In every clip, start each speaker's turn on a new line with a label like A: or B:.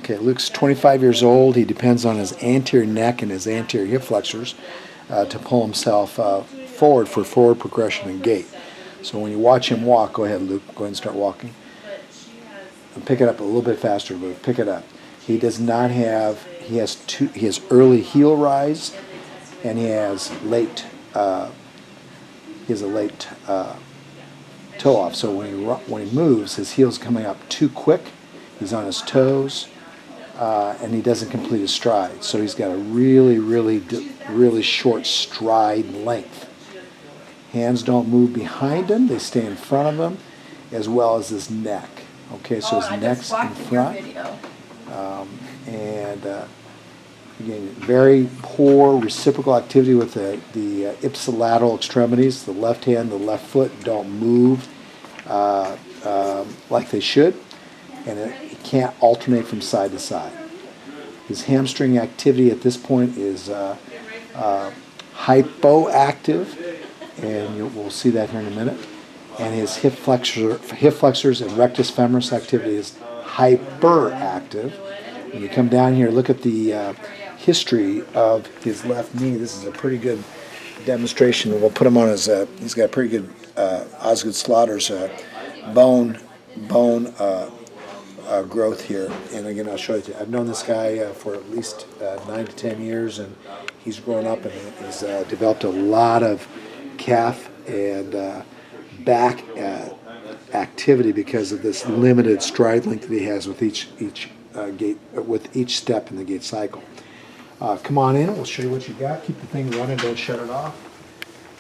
A: Okay, Luke's 25 years old. He depends on his anterior neck and his anterior hip flexors to pull himself forward for forward progression and gait. So when you watch him walk, go ahead, Luke. Go ahead and start walking. And pick it up a little bit faster, Luke. Pick it up. He does not have. He has early heel rise, and he has late. He has a late toe off. So when he moves, his heel's coming up too quick. He's on his toes, and he doesn't complete his stride. So he's got a really short stride length. Hands don't move behind him; they stay in front of him, as well as his neck. Okay, so his neck's in front, and again, very poor reciprocal activity with the ipsilateral extremities. The left hand, the left foot don't move like they should, and it can't alternate from side to side. His hamstring activity at this point is hypoactive, and we'll see that here in a minute. And his hip flexors and rectus femoris activity is hyperactive. When you come down here, look at the history of his left knee. This is a pretty good demonstration. We'll put him on his. He's got pretty good Osgood Slaughter's bone growth here. And again, I'll show you. I've known this guy for at least 9 to 10 years, and he's grown up and he's developed a lot of calf and back activity because of this limited stride length that he has with each gait, with each step in the gait cycle. Come on in. We'll show you what you got. Keep the thing running. Don't shut it off.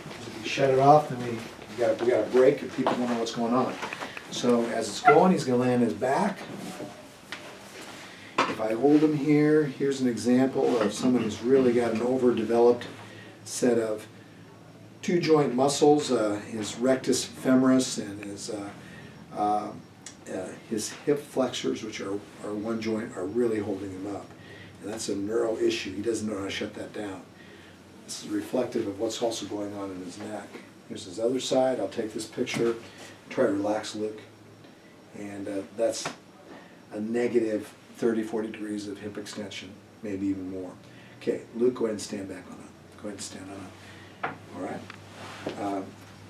A: If you shut it off, then we got a break, and people don't know what's going on. So as it's going, he's going to land his back. If I hold him here, here's an example of someone who's really got an overdeveloped set of two joint muscles, his rectus femoris and his hip flexors, which are one joint, are really holding him up. And that's a neuro issue. He doesn't know how to shut that down. This is reflective of what's also going on in his neck. Here's his other side. I'll take this picture. Try to relax, Luke. And that's a negative 30, 40 degrees of hip extension, maybe even more. Okay, Luke, go ahead and stand back on it. Go ahead and stand on it. All right.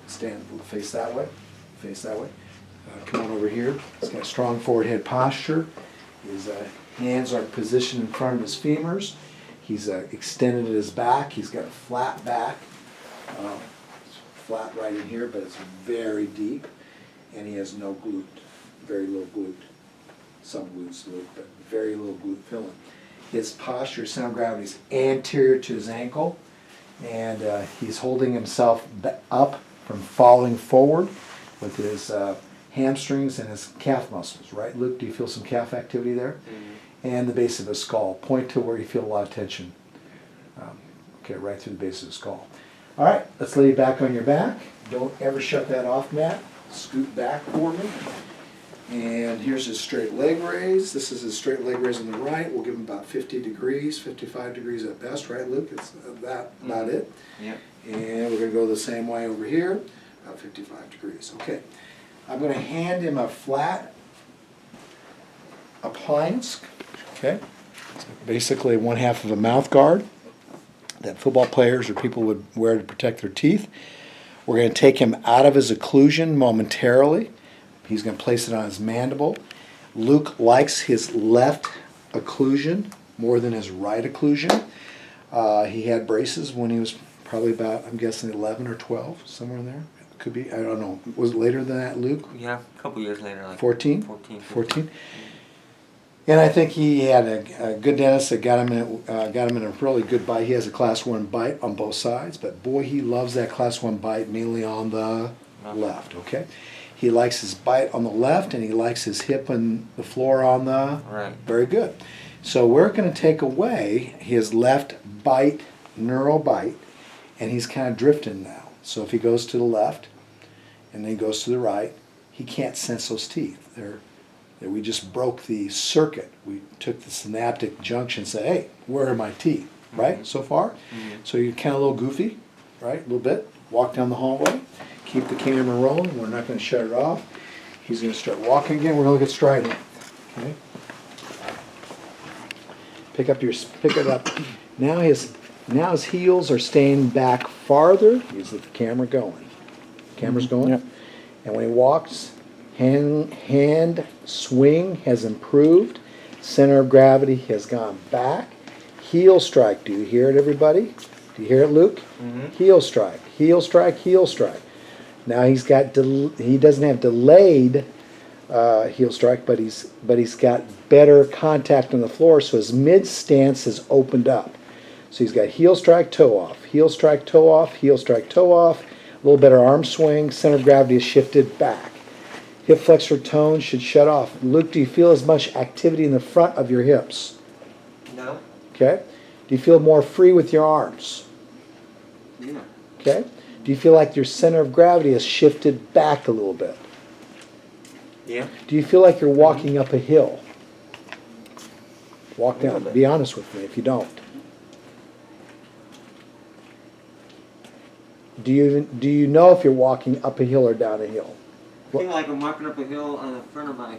A: Stand, face that way. Face that way. Come on over here. He's got a strong forward head posture. His hands are positioned in front of his femurs. He's extended at his back. He's got a flat back. It's flat right in here, but it's very deep. And he has no glute, very low glute. Some glutes, but very little glute filling. His posture, center of gravity, is anterior to his ankle, and he's holding himself up from falling forward with his hamstrings and his calf muscles, right? Luke, do you feel some calf activity there? Mm-hmm. And the base of his skull. Point to where you feel a lot of tension. Okay, right through the base of the skull. All right, let's lay you back on your back. Don't ever shut that off, Matt. Scoot back for me. And here's his straight leg raise. This is his straight leg raise on the right. We'll give him about 50 degrees, 55 degrees at best, right, Luke? It's about it. Yep. And we're going to go the same way over here, about 55 degrees. Okay. I'm going to hand him a flat appliance, okay? So basically 1/2 of a mouth guard that football players or people would wear to protect their teeth. We're going to take him out of his occlusion momentarily. He's going to place it on his mandible. Luke likes his left occlusion more than his right occlusion. He had braces when he was probably about, I'm guessing, 11 or 12, somewhere in there. Could be, I don't know. Was it later than that, Luke?
B: Yeah, a couple years later. Like
A: 14?
B: 14.
A: 14. And I think he had a good dentist that got him in a really good bite. He has a class 1 bite on both sides, but boy, he loves that class 1 bite mainly on the left, okay? He likes his bite on the left, and he likes his hip and the floor on the right. Very good. So we're going to take away his left bite, neural bite, and he's kind of drifting now. So if he goes to the left and then he goes to the right, he can't sense those teeth. We just broke the circuit. We took the synaptic junction and said, hey, where are my teeth? Right, so far? Mm-hmm. So you're kind of a little goofy, right, a little bit. Walk down the hallway. Keep the camera rolling. We're not going to shut it off. He's going to start walking again. We're going to look at striding. Okay. Pick it up. Now his heels are staying back farther. He's the camera going. Camera's going.
B: Yep.
A: And when he walks, hand swing has improved. Center of gravity has gone back. Heel strike. Do you hear it, everybody? Do you hear it, Luke?
B: Mm-hmm.
A: Heel strike. Heel strike. Heel strike. Now he doesn't have delayed heel strike, but he's got better contact on the floor, so his mid stance has opened up. So he's got heel strike, toe off, heel strike, toe off, heel strike, toe off. A little better arm swing. Center of gravity is shifted back. Hip flexor tone should shut off. Luke, do you feel as much activity in the front of your hips?
B: No.
A: Okay. Do you feel more free with your arms?
B: Yeah.
A: Okay. Do you feel like your center of gravity has shifted back a little bit?
B: Yeah.
A: Do you feel like you're walking up a hill? Walk
B: A little
A: down.
B: bit.
A: Be honest with me if you don't. Do you know if you're walking up a hill or down a hill?
B: I feel like I'm walking up a hill on the front of my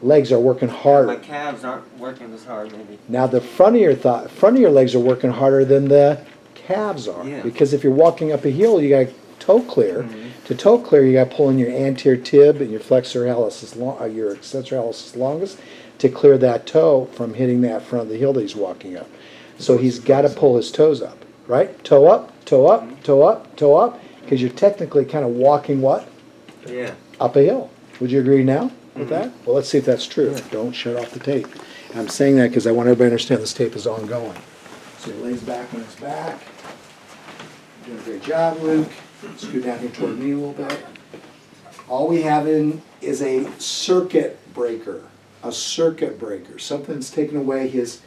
A: Legs are working harder.
B: My calves aren't working as hard, maybe.
A: Now the front of your legs are working harder than the calves are.
B: Yeah.
A: Because if you're walking up a hill, you got toe clear.
B: Mm-hmm.
A: To toe clear, you got to pull in your anterior tib and your flexor hallucis, your extensor hallucis longus to clear that toe from hitting that front of the hill that he's walking up. So he's got to pull his toes up, right? Toe up, toe up,
B: Mm-hmm.
A: toe up, toe up, because you're technically kind of walking what?
B: Yeah.
A: Up a hill. Would you agree now with
B: Mhm.
A: that? Well, let's see if that's true.
B: Yeah.
A: Don't shut off the tape. I'm saying that because I want everybody to understand this tape is ongoing. So he lays back on his back. Doing a great job, Luke. Scoot down here toward me a little bit. All we have in is a circuit breaker. A circuit breaker. Something that's taken away his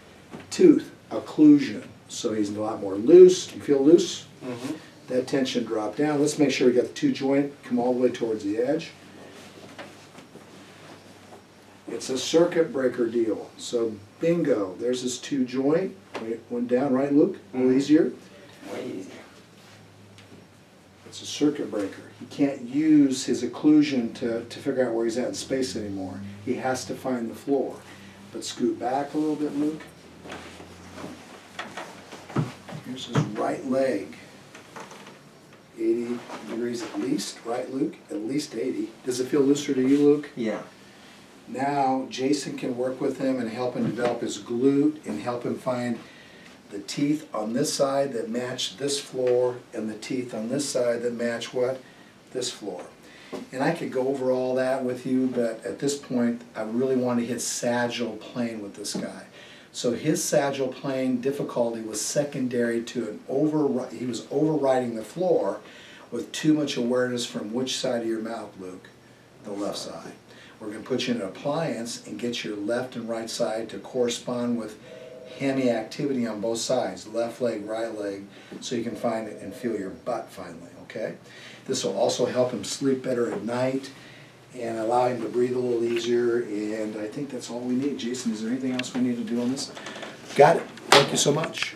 A: tooth occlusion. So he's a lot more loose. You feel loose?
B: Mm-hmm.
A: That tension dropped down. Let's make sure we got the two joint come all the way towards the edge. It's a circuit breaker deal. So bingo, there's his two joint. Went down, right, Luke? A little
B: Mhm.
A: easier.
B: Way easier.
A: It's a circuit breaker. He can't use his occlusion to figure out where he's at in space anymore. He has to find the floor. But scoot back a little bit, Luke. Here's his right leg. 80 degrees at least, right, Luke? At least 80. Does it feel looser to you, Luke?
B: Yeah.
A: Now, Jason can work with him and help him develop his glute and help him find the teeth on this side that match this floor and the teeth on this side that match what? This floor. And I could go over all that with you, but at this point, I really want to hit sagittal plane with this guy. So his sagittal plane difficulty was secondary to he was overriding the floor with too much awareness from which side of your mouth, Luke? The left side. We're going to put you in an appliance and get your left and right side to correspond with hemi activity on both sides, left leg, right leg, so you can find it and feel your butt finally, okay? This will also help him sleep better at night and allow him to breathe a little easier, and I think that's all we need. Jason, is there anything else we need to do on this? Got it. Thank you so much.